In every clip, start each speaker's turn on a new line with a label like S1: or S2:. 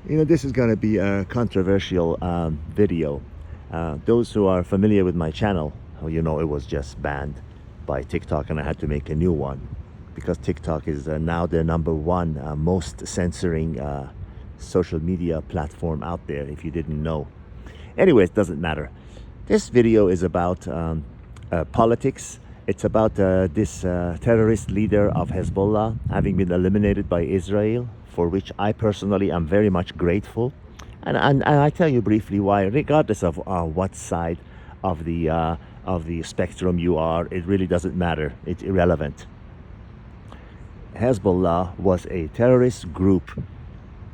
S1: This is going to be a controversial video. Those who are familiar with my channel, it was just banned by TikTok, and I had to make a new one because TikTok is now the number one most censoring social media platform out there, if you didn't know. Anyway, it doesn't matter. This video is about politics. It's about this terrorist leader of Hezbollah having been eliminated by Israel, for which I personally am very much grateful. And I tell you briefly why, regardless of what side of the spectrum you are, it really doesn't matter. It's irrelevant. Hezbollah was a terrorist group.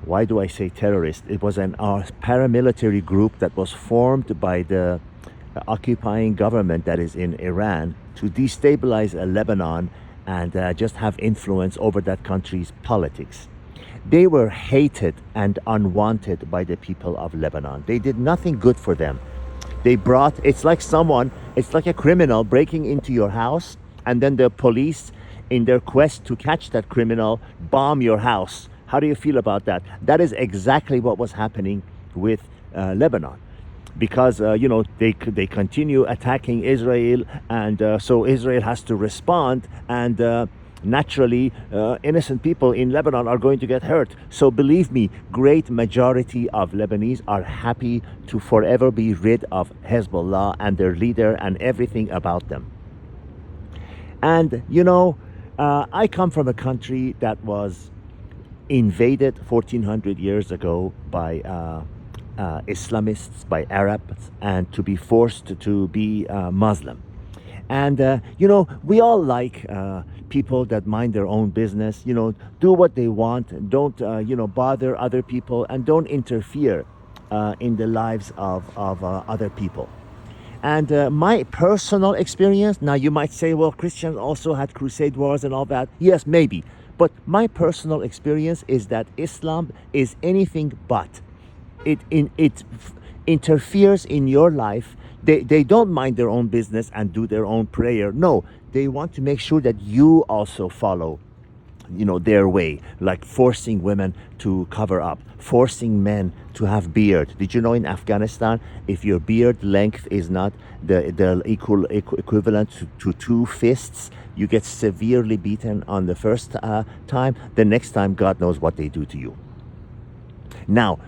S1: Why do I say terrorist? It was an paramilitary group that was formed by the occupying government that is in Iran to destabilize Lebanon and just have influence over that country's politics. They were hated and unwanted by the people of Lebanon. They did nothing good for them. It's like a criminal breaking into your house, and then the police, in their quest to catch that criminal, bomb your house. How do you feel about that? That is exactly what was happening with Lebanon. Because they continue attacking Israel, and so Israel has to respond, and naturally innocent people in Lebanon are going to get hurt. So believe me, great majority of Lebanese are happy to forever be rid of Hezbollah and their leader and everything about them. And I come from a country that was invaded 1400 years ago by Islamists, by Arabs, and to be forced to be Muslim. And we all like people that mind their own business, do what they want, don't bother other people, and don't interfere in the lives of other people. And my personal experience, now you might say, well, Christians also had crusade wars and all that. Yes, maybe. But my personal experience is that Islam is anything but. It interferes in your life. They don't mind their own business and do their own prayer. No, they want to make sure that you also follow their way, like forcing women to cover up, forcing men to have beard. Did you know in Afghanistan, if your beard length is not the equivalent to 2 fists, you get severely beaten on the first time. The next time, God knows what they do to you. Now,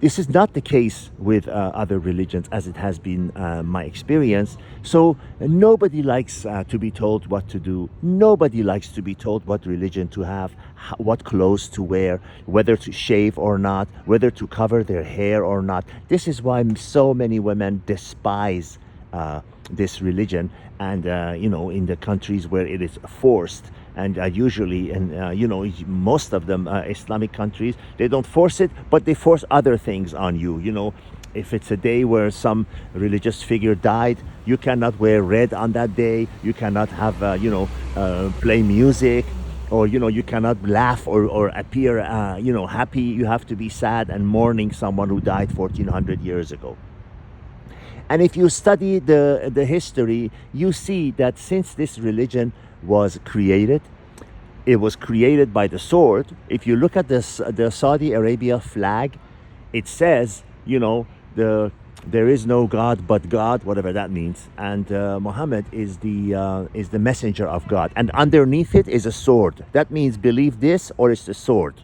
S1: this is not the case with other religions, as it has been my experience. So nobody likes to be told what to do. Nobody likes to be told what religion to have, what clothes to wear, whether to shave or not, whether to cover their hair or not. This is why so many women despise this religion, and in the countries where it is forced. And usually, most of them, Islamic countries, they don't force it, but they force other things on you. If it's a day where some religious figure died, you cannot wear red on that day. You cannot have, play music, or, you cannot laugh or appear, happy. You have to be sad and mourning someone who died 1400 years ago. And if you study the history, you see that since this religion was created, it was created by the sword. If you look at the Saudi Arabia flag, it says, there is no God but God, whatever that means, and Muhammad is the messenger of God, and underneath it is a sword. That means believe this or it's the sword.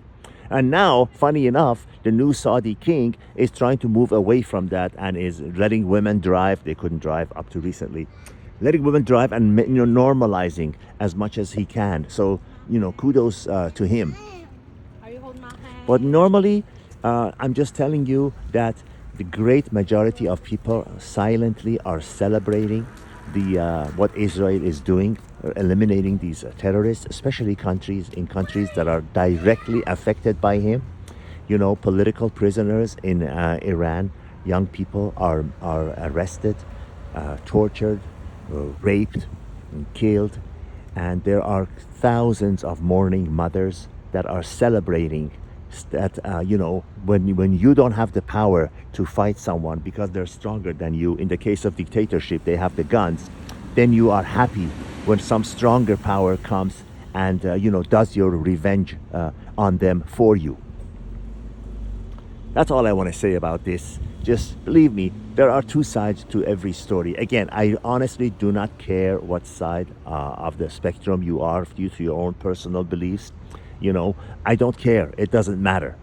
S1: And now, funny enough, the new Saudi king is trying to move away from that and is letting women drive. They couldn't drive up to recently. Letting women drive and normalizing as much as he can. So, kudos to him.
S2: Are you holding my hand?
S1: But normally, I'm just telling you that the great majority of people silently are celebrating what Israel is doing, eliminating these terrorists, especially in countries that are directly affected by him. Political prisoners in Iran, young people are arrested, tortured, raped, and killed, and there are thousands of mourning mothers that are celebrating that when you don't have the power to fight someone because they're stronger than you. In the case of dictatorship, they have the guns. Then you are happy when some stronger power comes and does your revenge on them for you. That's all I want to say about this. Just believe me, there are two sides to every story. Again, I honestly do not care what side of the spectrum you are due to your own personal beliefs. I don't care. It doesn't matter.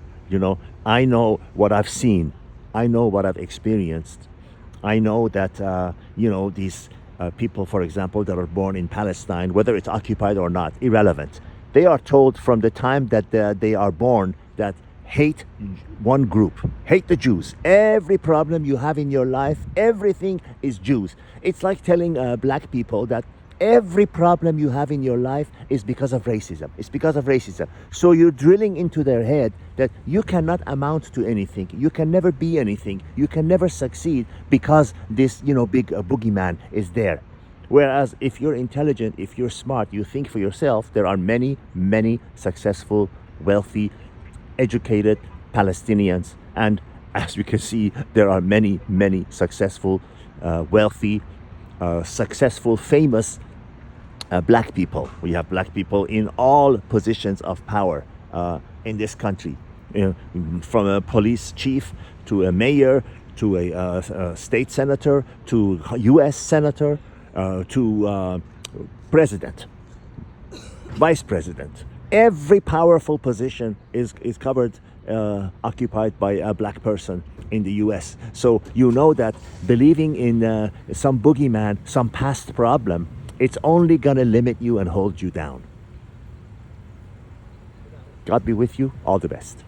S1: I know what I've seen. I know what I've experienced. I know that, these people, for example, that are born in Palestine, whether it's occupied or not, irrelevant. They are told from the time that they are born that hate one group, hate the Jews. Every problem you have in your life, everything is Jews. It's like telling black people that every problem you have in your life is because of racism. It's because of racism. So you're drilling into their head that you cannot amount to anything. You can never be anything. You can never succeed because this, big boogeyman is there. Whereas if you're intelligent, if you're smart, you think for yourself, there are many, many successful, wealthy, educated Palestinians. And as we can see, there are many, many successful, wealthy, successful, famous black people. We have black people in all positions of power in this country, from a police chief to a mayor to a state senator to a U.S. senator to president, vice president. Every powerful position is covered, occupied by a black person in the US. So you know that believing in some boogeyman, some past problem, it's only gonna limit you and hold you down. God be with you. All the best.